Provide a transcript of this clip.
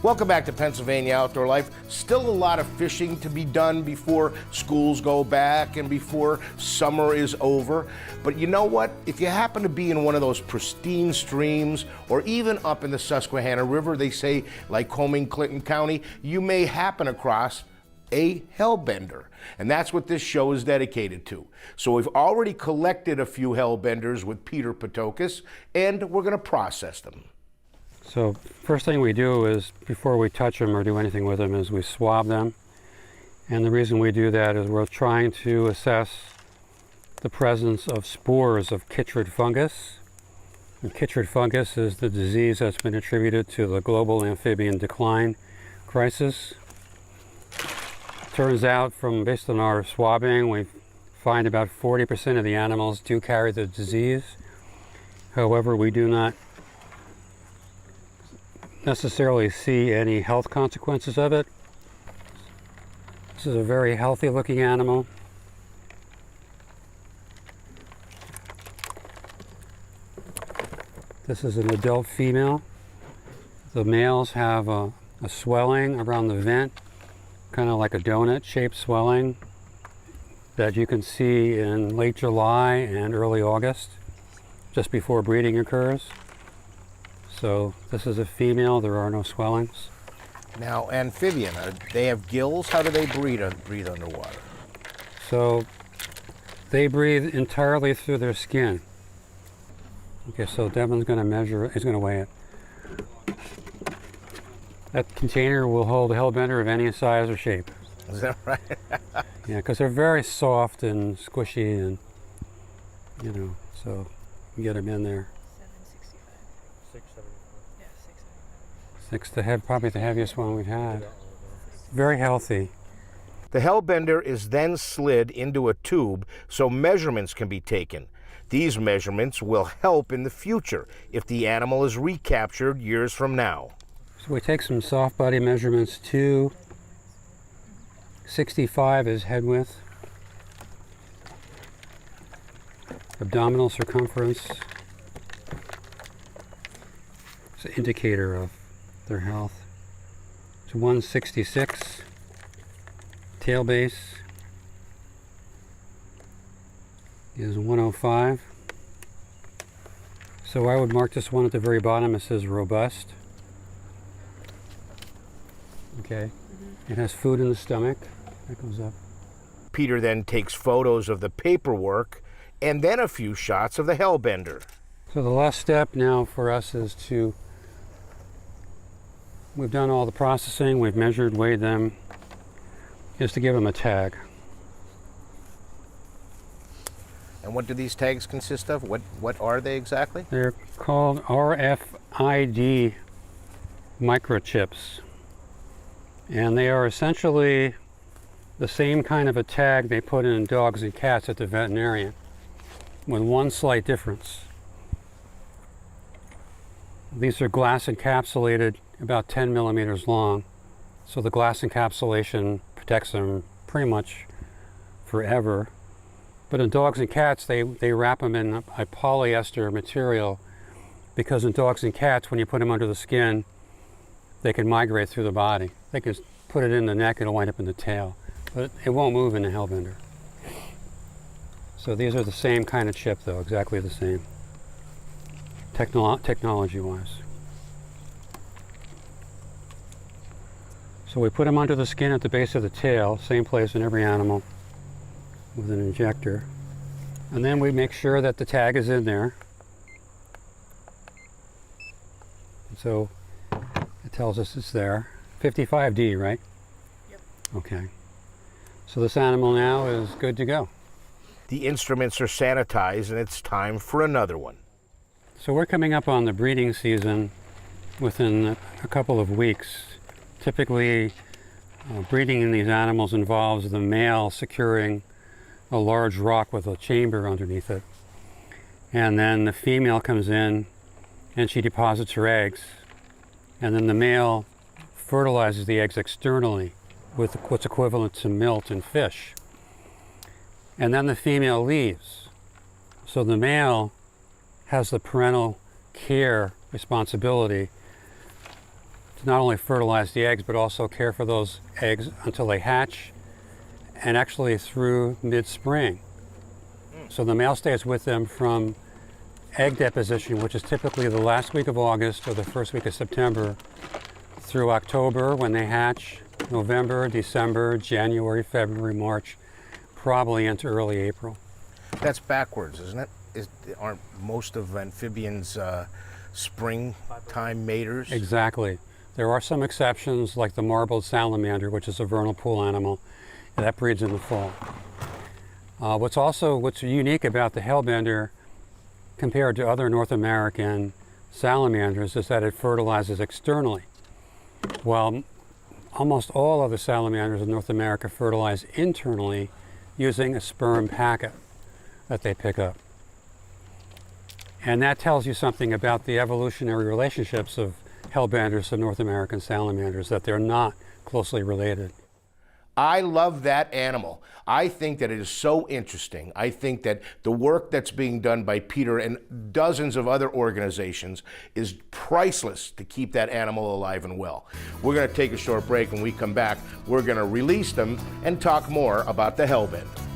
Welcome back to Pennsylvania Outdoor Life. Still a lot of fishing to be done before schools go back and before summer is over. But you know what? If you happen to be in one of those pristine streams or even up in the Susquehanna River, they say Lycoming, Clinton County, you may happen across a hellbender. And that's what this show is dedicated to. So we've already collected a few hellbenders with Peter Patokis, and we're going to process them. So first thing we do is, before we touch them or do anything with them, is we swab them. And the reason we do that is we're trying to assess the presence of spores of chytrid fungus. And chytrid fungus is the disease that's been attributed to the global amphibian decline crisis. Turns out, based on our swabbing, we find about 40% of the animals do carry the disease. However, we do not necessarily see any health consequences of it. This is a very healthy looking animal. This is an adult female. The males have a swelling around the vent, kind of like a donut shaped swelling that you can see in late July and early August, just before breeding occurs. So this is a female, there are no swellings. Now, amphibian, they have gills. How do they breathe underwater? So they breathe entirely through their skin. Okay, so Devin's going to measure it, he's going to weigh it. That container will hold a hellbender of any size or shape. Is that right? Yeah, because they're very soft and squishy, and so you get them in there. 675. Probably the heaviest one we've had. Very healthy. The hellbender is then slid into a tube so measurements can be taken. These measurements will help in the future if the animal is recaptured years from now. So we take some soft body measurements. 265 is head width. Abdominal circumference. It's an indicator of their health. It's 166. Tail base is 105. So I would mark this one at the very bottom. It says robust. Okay. It has food in the stomach. That goes up. Peter then takes photos of the paperwork and then a few shots of the hellbender. So the last step now for us is we've done all the processing, we've measured, weighed them, is to give them a tag. And what do these tags consist of? What are they exactly? They're called RFID microchips. And they are essentially the same kind of a tag they put in dogs and cats at the veterinarian, with one slight difference. These are glass encapsulated, about 10 millimeters long, so the glass encapsulation protects them pretty much forever. But in dogs and cats, they wrap them in a polyester material, because in dogs and cats, when you put them under the skin, they can migrate through the body. They can put it in the neck, it'll wind up in the tail, but it won't move in the hellbender. So these are the same kind of chip though, exactly the same, technology-wise. So we put them under the skin at the base of the tail, same place in every animal, with an injector. And then we make sure that the tag is in there. So it tells us it's there. 55D, right? Yep. Okay. So this animal now is good to go. The instruments are sanitized and it's time for another one. So we're coming up on the breeding season within a couple of weeks. Typically, breeding in these animals involves the male securing a large rock with a chamber underneath it. And then the female comes in and she deposits her eggs. And then the male fertilizes the eggs externally with what's equivalent to milt in fish. And then the female leaves. So the male has the parental care responsibility to not only fertilize the eggs, but also care for those eggs until they hatch and actually through mid-spring. So the male stays with them from egg deposition, which is typically the last week of August or the first week of September, through October when they hatch, November, December, January, February, March, probably into early April. That's backwards, isn't it? Aren't most of amphibians springtime maters? Exactly. There are some exceptions, like the marbled salamander, which is a vernal pool animal, and that breeds in the fall. What's unique about the hellbender compared to other North American salamanders is that it fertilizes externally. While almost all other salamanders in North America fertilize internally using a sperm packet that they pick up. And that tells you something about the evolutionary relationships of hellbenders to North American salamanders, that they're not closely related. I love that animal. I think that it is so interesting. I think that the work that's being done by Peter and dozens of other organizations is priceless to keep that animal alive and well. We're going to take a short break. When we come back, we're going to release them and talk more about the hellbender.